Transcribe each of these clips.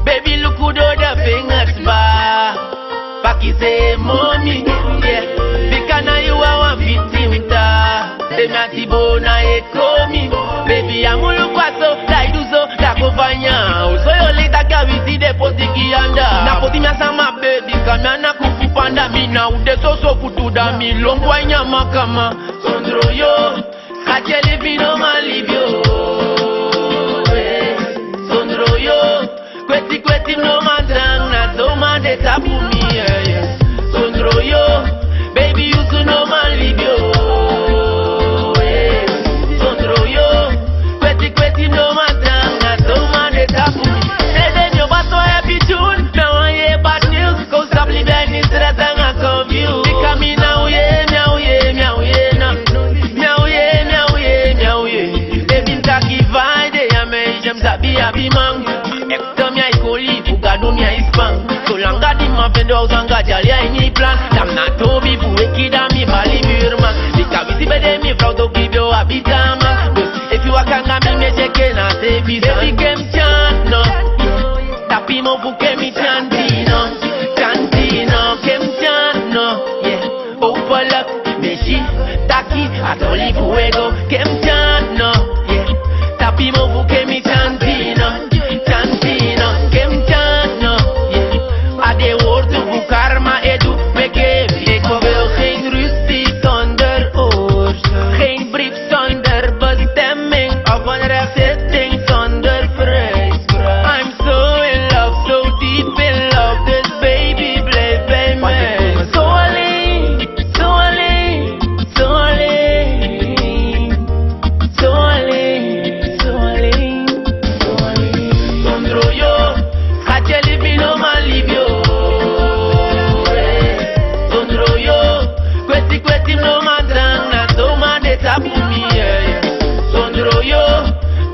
Baby, look who do the fingers bar. Paki say mommy, yeah. Because now you are one victim ta. Say me atibo na ekomi. Baby, I'm look what so, like do so, like ovanya. So you later can we see the potiki anda. Na poti me sama baby, kama na kufu panda mi na ude so kutuda mi longwa nyama kama sondro yo. Kachele vino malibyo. Sondro yo. Kweti no mandrang na so man de tapu mi yeah. Sondro yo, baby you so no man leave yo. Sondro yo, kweti no mandrang na so man de tapu mi. And then you bato happy tune, now I hear bad news. Cause stop living in stress and I confuse. Because me now yeah, meow yeah, meow yeah, na. Meow yeah, meow yeah, meow yeah. Baby taki vide, ya me jem sabi happy man. So long got him up in the house and got jolly any plan. Damn not to be for wicked and me bally man. Because we see better me proud to give you a bit of man. But if you a kanga me check in and say if you came chant no. Tapi mo pour que mi chantino. Chantino kem chant no. Yeah. Oh pull up, beshi, taki, atoli fuego. Kem chant no. Yeah. Tapi mo pour que mi chantino. Karma edu, ik wil geen ruzie zonder oorzaak. Geen brief zonder bestemming of een rechtszitting zonder vrijspraak. I'm so in love, so deep in love, dus baby blijf bij mij. Zo alleen, zo alleen, zo alleen. Zo alleen, zo alleen, zo alleen. Zonder jou gaat je leven normaal leven. Kweti no mandrang na so man de tapu mi yeah. Sondro yo,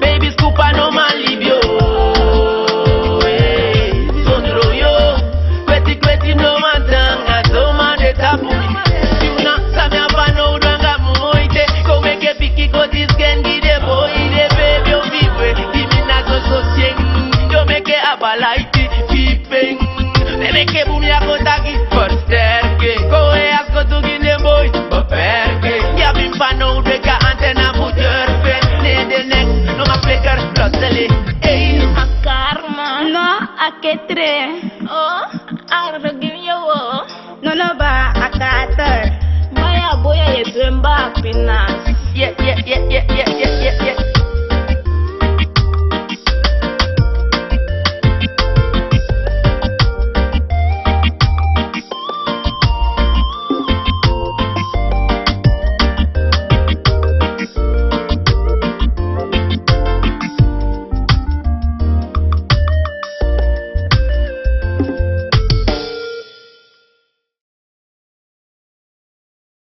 baby scupa no man leave yo. Sondro yo, kweti no mandrang na so man de tapu mi. You na sabi apa no udanga moite. Go make a piki go this can give the boy the baby o vive. Give me na so sieng. Yo make a abalaiti keeping. Me make a boom ya go tagi for sterke. Go ask go to boy, beperke. Ja bin pano deka antena muter pen. Nee de nek, no ma flikker, lossele. Ey, akarma, no aketre. Oh, arrogim yo. No ba akater. Maya boya ye twemba pinas. Yeah.